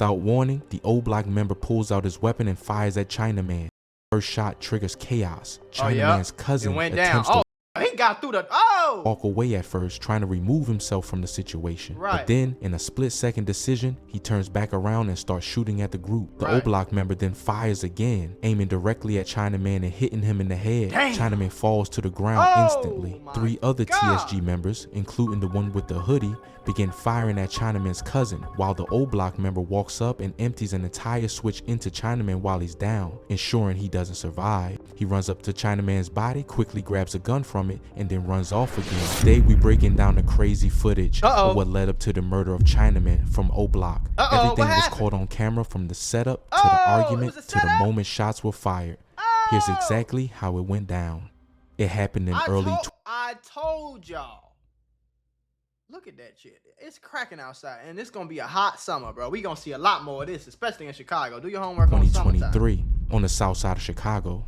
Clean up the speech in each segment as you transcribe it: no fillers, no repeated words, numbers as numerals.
Without warning, the old Block member pulls out his weapon and fires at Chinaman. First shot triggers chaos. Chinaman's cousin attempts to he got through the walk away at first, trying to remove himself from the situation. But then, in a split-second decision, he turns back around and starts shooting at the group. The O Block member then fires again, aiming directly at Chinaman and hitting him in the head. Chinaman falls to the ground instantly. 3 other TSG members, including the one with the hoodie, begin firing at Chinaman's cousin, while the O Block member walks up and empties an entire switch into Chinaman while he's down, ensuring he doesn't survive. He runs up to Chinaman's body, quickly grabs a gun from it, and then runs off again. Today we breaking down the crazy footage of what led up to the murder of Chinaman from O Block. Everything was caught on camera, from the setup to the argument to the moment shots were fired. Here's exactly how it went down. It happened in I told y'all. Look at that shit. It's cracking outside, and it's gonna be a hot summer, bro. We gonna see a lot more of this, especially in Chicago. Do your homework on 2023 on the south side of Chicago.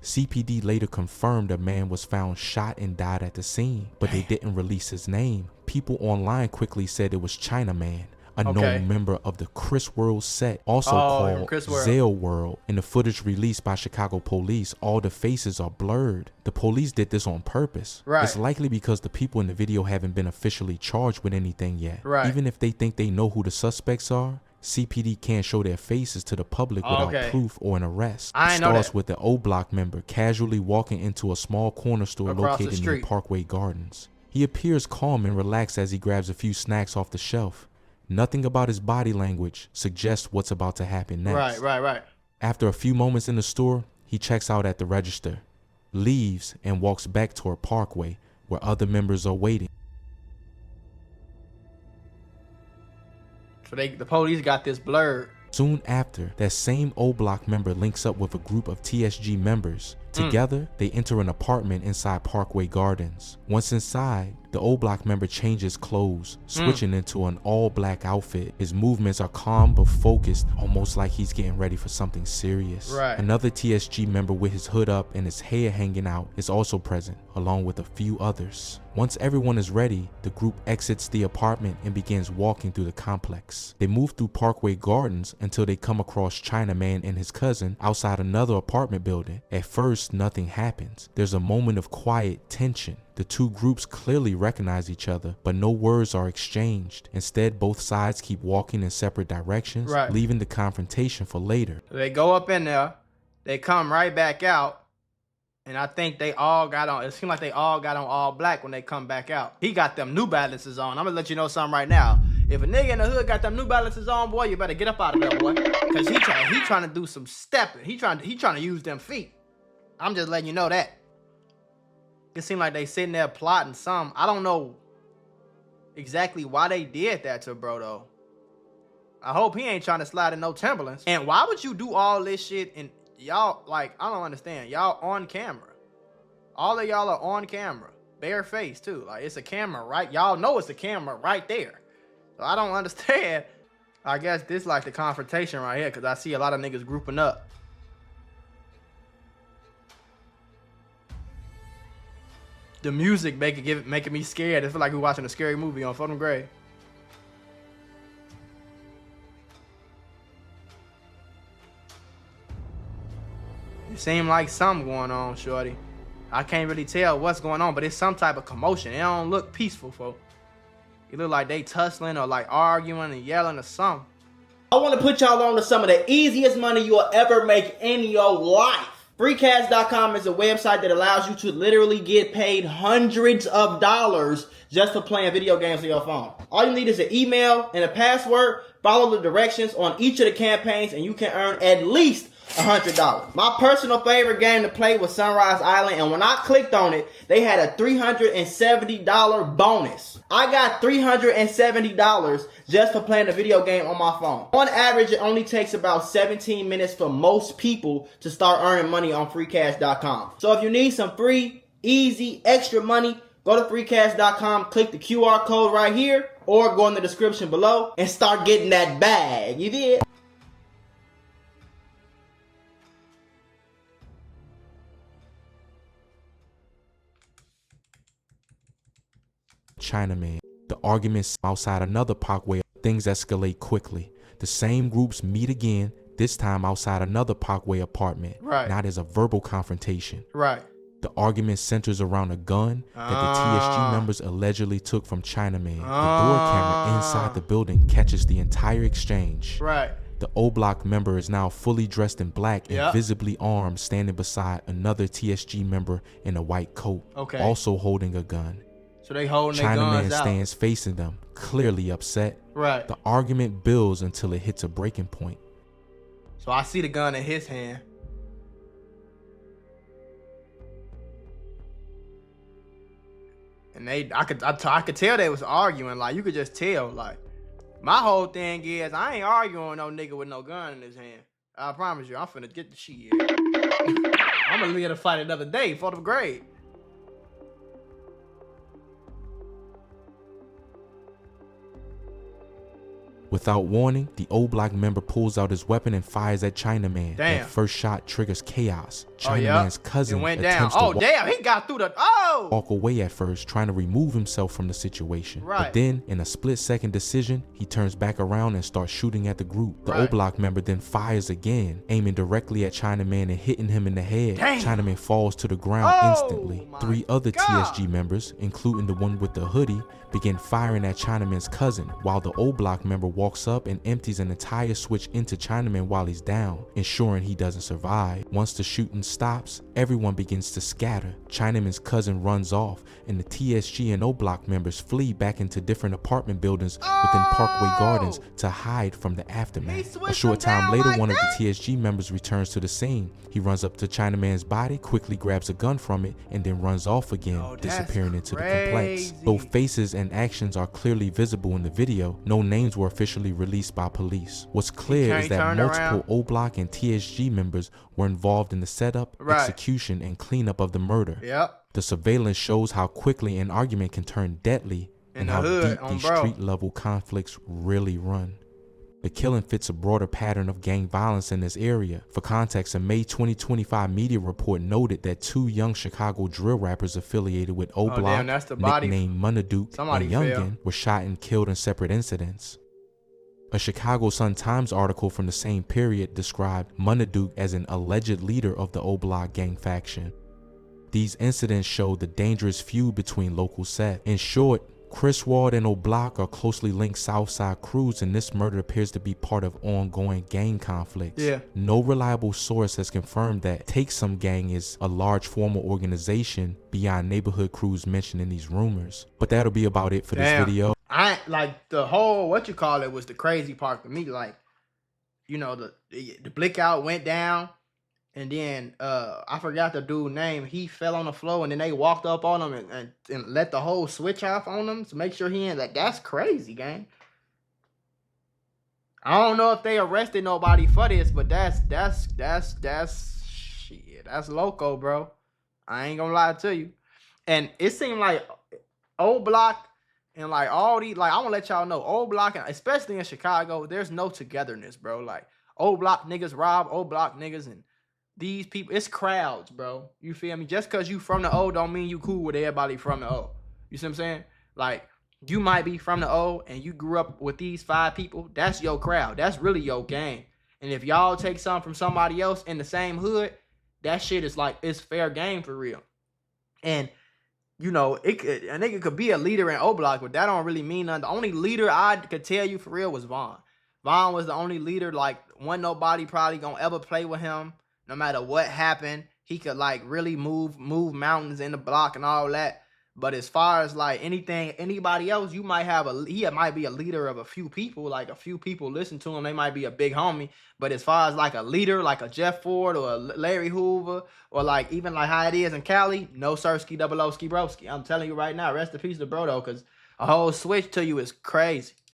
CPD later confirmed a man was found shot and died at the scene, but they didn't release his name. People online quickly said it was Chinaman, a known member of the Chris World set, also called Zale World. In the footage released by Chicago police, all the faces are blurred. The police did this on purpose. It's likely because the people in the video haven't been officially charged with anything yet. Even if they think they know who the suspects are, CPD can't show their faces to the public without proof or an arrest. It starts with the O Block member casually walking into a small corner store located near Parkway Gardens. He appears calm and relaxed as he grabs a few snacks off the shelf. Nothing about his body language suggests what's about to happen next. After a few moments in the store, he checks out at the register, leaves, and walks back toward Parkway, where other members are waiting. So the police got this blurred. Soon after, that same O Block member links up with a group of TSG members. Together, they enter an apartment inside Parkway Gardens. Once inside, the O Block member changes clothes, switching into an all-black outfit. His movements are calm but focused, almost like he's getting ready for something serious. Another TSG member with his hood up and his hair hanging out is also present, along with a few others. Once everyone is ready, the group exits the apartment and begins walking through the complex. They move through Parkway Gardens until they come across Chinaman and his cousin outside another apartment building. At first, nothing happens. There's a moment of quiet tension. The two groups clearly recognize each other, but no words are exchanged. Instead, both sides keep walking in separate directions, leaving the confrontation for later. They go up in there, they come right back out, and I think they all got on, it seemed like they all got on all black when they come back out. He got them New Balances on. I'm gonna let you know something right now. If a nigga in the hood got them New Balances on, boy, you better get up out of there, boy. Cause he trying to do some stepping. He trying to use them feet. I'm just letting you know that. It seemed like they sitting there plotting something. I don't know exactly why they did that to bro though. I hope he ain't trying to slide in no Timberlands. And why would you do all this shit and y'all, like, I don't understand. Y'all on camera. All of y'all are on camera. Bare face too. Like, it's a camera, right? Y'all know it's a camera right there. So I don't understand. I guess this like the confrontation right here, because I see a lot of niggas grouping up. The music making me scared. I feel like we're watching a scary movie on Photo Gray. It seemed like something going on, shorty. I can't really tell what's going on, but it's some type of commotion. It don't look peaceful, folks. It look like they tussling or like arguing and yelling or something. I want to put y'all on to some of the easiest money you'll ever make in your life. Freecash.com is a website that allows you to literally get paid hundreds of dollars just for playing video games on your phone. All you need is an email and a password. Follow the directions on each of the campaigns and you can earn at least $100. My personal favorite game to play was Sunrise Island, and when I clicked on it, they had a $370 bonus. I got $370 just for playing a video game on my phone. On average, it only takes about 17 minutes for most people to start earning money on freecash.com. So if you need some free, easy, extra money, go to freecash.com, click the QR code right here, or go in the description below and start getting that bag. You did? Chinaman. The arguments outside another Parkway, things escalate quickly. The same groups meet again, this time outside another Parkway apartment. Right. Now there's a verbal confrontation. Right. The argument centers around a gun that the TSG members allegedly took from Chinaman. The door camera inside the building catches the entire exchange. Right. The O Block member is now fully dressed in black and visibly armed, standing beside another TSG member in a white coat, also holding a gun. So they holding their guns out. Chinaman stands facing them, clearly upset. Right. The argument builds until it hits a breaking point. So I see the gun in his hand. And I could tell they was arguing. Like, you could just tell. Like, my whole thing is, I ain't arguing with no nigga with no gun in his hand. I promise you, I'm finna get the shit. I'm gonna leave to fight another day for the grade. Without warning, the O Block member pulls out his weapon and fires at Chinaman. Damn. That first shot triggers chaos. Chinaman's cousin it went down. attempts to He got through the walk away at first, trying to remove himself from the situation. Right. But then, in a split-second decision, he turns back around and starts shooting at the group. The O Block member then fires again, aiming directly at Chinaman and hitting him in the head. Damn. Chinaman falls to the ground instantly. 3 other TSG members, including the one with the hoodie, begin firing at Chinaman's cousin, while the O Block member walks up and empties an entire switch into Chinaman while he's down, ensuring he doesn't survive. Once the shooting stops, everyone begins to scatter. Chinaman's cousin runs off, and the TSG and O Block members flee back into different apartment buildings within Parkway Gardens to hide from the aftermath. A short time later, one of the TSG members returns to the scene. He runs up to Chinaman's body, quickly grabs a gun from it, and then runs off again, disappearing into the complex. Though faces and actions are clearly visible in the video, no names were officially released by police. What's clear is that multiple O Block and TSG members were involved in the setup, execution, and cleanup of the murder. The surveillance shows how quickly an argument can turn deadly and how deep these street-level conflicts really run. The killing fits a broader pattern of gang violence in this area. For context, a May 2025 media report noted that 2 young Chicago drill rappers affiliated with O Block, nicknamed Mula and Youngin, were shot and killed in separate incidents. A Chicago Sun-Times article from the same period described Mula as an alleged leader of the O Block gang faction. These incidents show the dangerous feud between local sets. In short, Chris Ward and O Block are closely linked Southside crews, and this murder appears to be part of ongoing gang conflicts. No reliable source has confirmed that Take Some Gang is a large formal organization beyond neighborhood crews mentioned in these rumors. But that'll be about it for this video. I like the whole was the crazy part for me. Like, you know, the blackout went down. And then I forgot the dude's name. He fell on the floor, and then they walked up on him and let the whole switch off on him to make sure he ain't like. That's crazy, gang. I don't know if they arrested nobody for this, but that's shit. That's loco, bro. I ain't gonna lie to you. And it seemed like O Block and like all these, like, I wanna let y'all know, O Block, and especially in Chicago, there's no togetherness, bro. Like, O Block niggas rob O Block niggas, and these people, it's crowds, bro. You feel me? Just because you from the O don't mean you cool with everybody from the O. You see what I'm saying? Like, you might be from the O and you grew up with these 5 people. That's your crowd. That's really your gang. And if y'all take something from somebody else in the same hood, that shit is like, it's fair game for real. And, you know, a nigga could be a leader in O Block, but that don't really mean nothing. The only leader I could tell you for real was Vaughn. Vaughn was the only leader, like, wasn't nobody probably gonna ever play with him. No matter what happened, he could like really move mountains in the block and all that. But as far as like anybody else, he might be a leader of a few people. Like, a few people listen to him, they might be a big homie. But as far as like a leader, like a Jeff Ford or a Larry Hoover, or like even like how it is in Cali, no Sirski, double Oski, broski. I'm telling you right now, rest in peace to bro though, because a whole switch to you is crazy.